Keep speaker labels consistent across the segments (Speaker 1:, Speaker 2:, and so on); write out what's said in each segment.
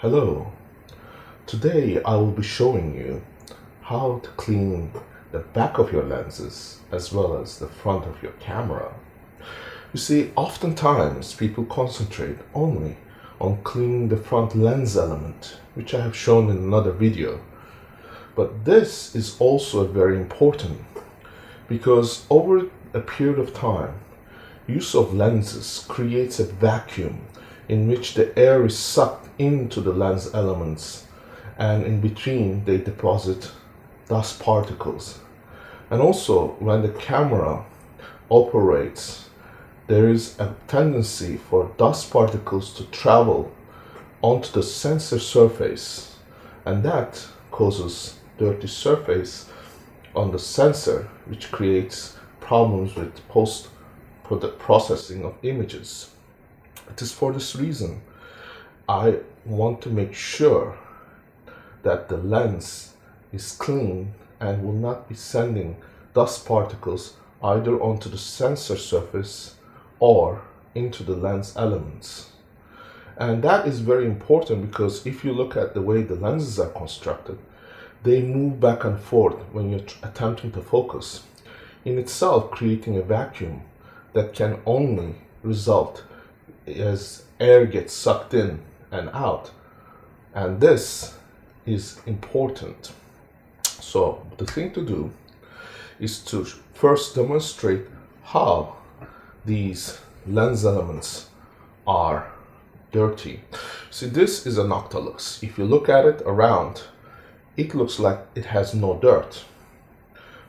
Speaker 1: Hello, today I will be showing you how to clean the back of your lenses as well as the front of your camera. You see, oftentimes people concentrate only on cleaning the front lens element, which I have shown in another video. But this is also very important because over a period of time, use of lenses creates a vacuum in which the air is sucked into the lens elements, and in between they deposit dust particles. And also when the camera operates, there is a tendency for dust particles to travel onto the sensor surface, and that causes dirty surface on the sensor, which creates problems with processing of images. It is for this reason I want to make sure that the lens is clean and will not be sending dust particles either onto the sensor surface or into the lens elements. And that is very important because if you look at the way the lenses are constructed, they move back and forth when you're attempting to focus, in itself creating a vacuum that can only result as air gets sucked in and out. And this is important. So the thing to do is to first demonstrate how these lens elements are dirty. See, this is an octalux. If you look at it around, it looks like it has no dirt.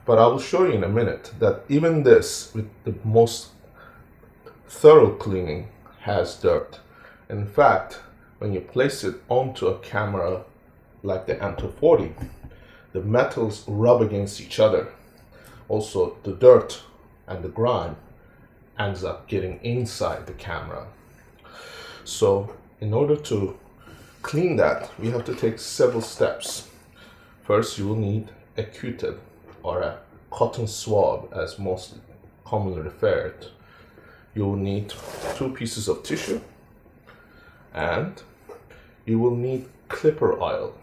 Speaker 1: But I will show you in a minute that even this, with the most thorough cleaning, has dirt. In fact, when you place it onto a camera like the M240, the metals rub against each other. Also, the dirt and the grime ends up getting inside the camera. So in order to clean that, we have to take several steps. First, you will need a Q-tip or a cotton swab, as most commonly referred. You will need 2 pieces of tissue, and you will need clipper oil.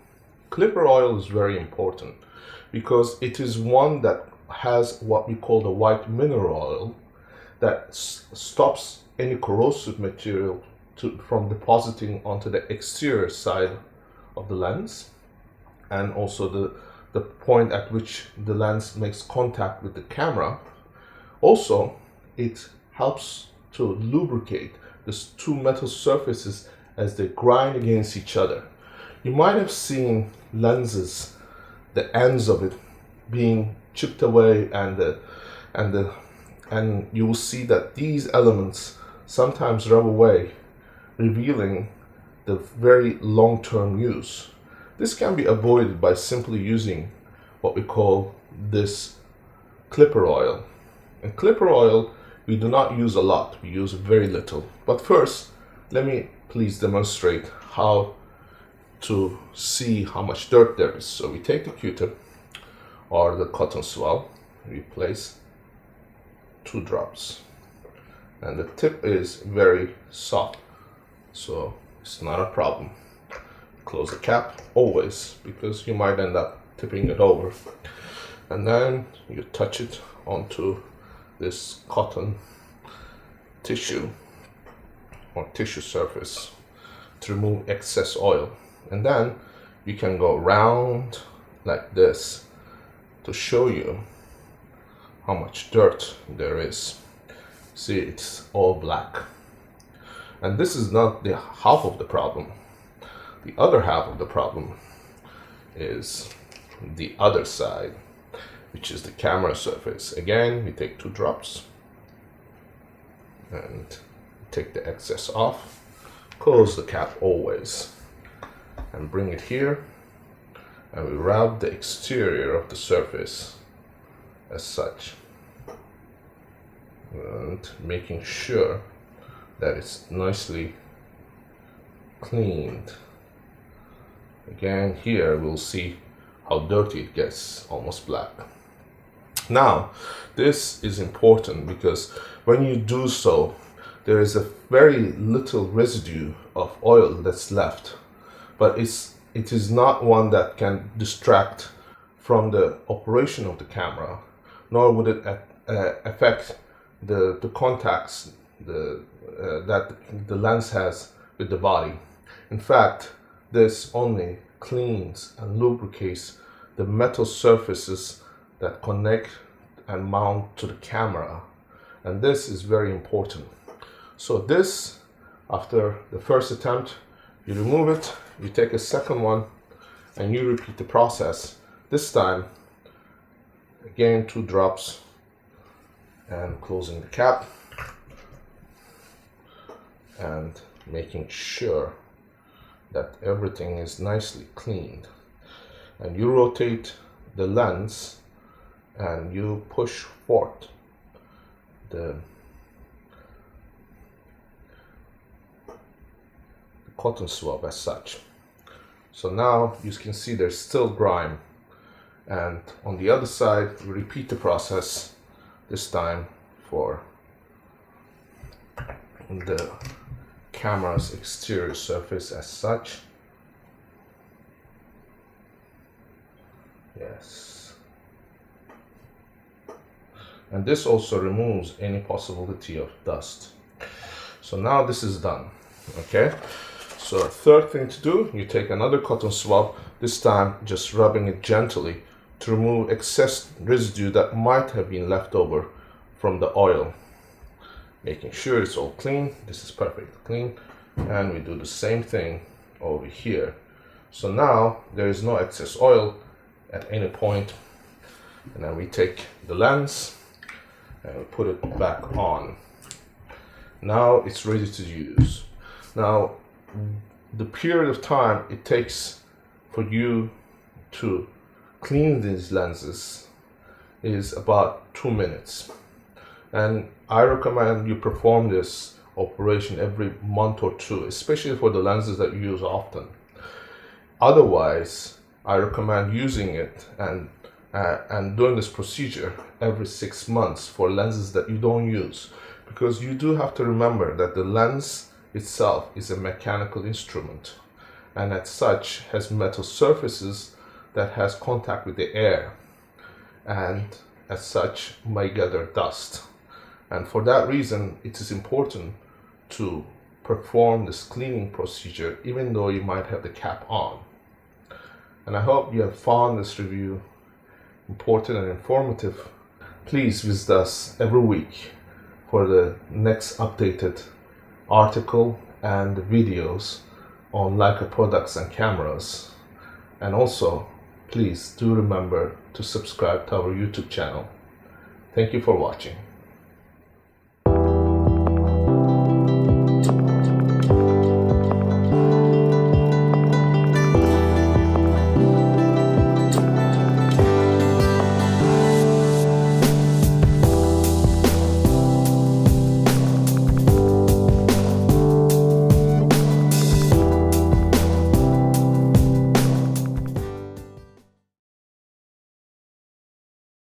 Speaker 1: Clipper oil is very important because it is one that has what we call the white mineral oil that stops any corrosive material from depositing onto the exterior side of the lens, and also the point at which the lens makes contact with the camera. Also, it helps to lubricate these 2 metal surfaces as they grind against each other. You might have seen lenses, the ends of it being chipped away, and you will see that these elements sometimes rub away, revealing the very long-term use. This can be avoided by simply using what we call this clipper oil. And clipper oil we do not use a lot, we use very little. But first, let me please demonstrate how to see how much dirt there is. So we take the Q-tip or the cotton swab, we place 2 drops. And the tip is very soft, so it's not a problem. Close the cap always, because you might end up tipping it over. And then you touch it onto this cotton tissue or tissue surface to remove excess oil. And then you can go round like this to show you how much dirt there is. See, it's all black. And this is not the half of the problem. The other half of the problem is the other side, which is the camera surface. Again, we take 2 drops and take the excess off, close the cap always, and bring it here, and we rub the exterior of the surface as such, and making sure that it's nicely cleaned. Again, here we'll see how dirty it gets, almost black. Now, this is important because when you do so, there is a very little residue of oil that's left. but it is not one that can distract from the operation of the camera, nor would it affect the contacts that the lens has with the body. In fact, this only cleans and lubricates the metal surfaces that connect and mount to the camera, and this is very important. So this, after the first attempt, you remove it, you take a second one, and you repeat the process. This time, again, 2 drops, and closing the cap, and making sure that everything is nicely cleaned. And you rotate the lens and you push forward the cotton swab as such. So now you can see there's still grime, and on the other side we repeat the process, this time for the camera's exterior surface as such. Yes. And this also removes any possibility of dust. So now this is done. Okay, so third thing to do, you take another cotton swab, this time just rubbing it gently to remove excess residue that might have been left over from the oil, making sure it's all clean. This is perfectly clean, and we do the same thing over here. So now there is no excess oil at any point, and then we take the lens and we put it back on. Now it's ready to use. Now the period of time it takes for you to clean these lenses is about 2 minutes, and I recommend you perform this operation every month or 2, especially for the lenses that you use often. Otherwise, I recommend using it and doing this procedure every 6 months for lenses that you don't use, because you do have to remember that the lens itself is a mechanical instrument, and as such has metal surfaces that has contact with the air, and as such may gather dust. And for that reason, it is important to perform this cleaning procedure even though you might have the cap on. And I hope you have found this review important and informative. Please visit us every week for the next updated article and videos on Leica products and cameras. And also, please do remember to subscribe to our YouTube channel. Thank you for watching.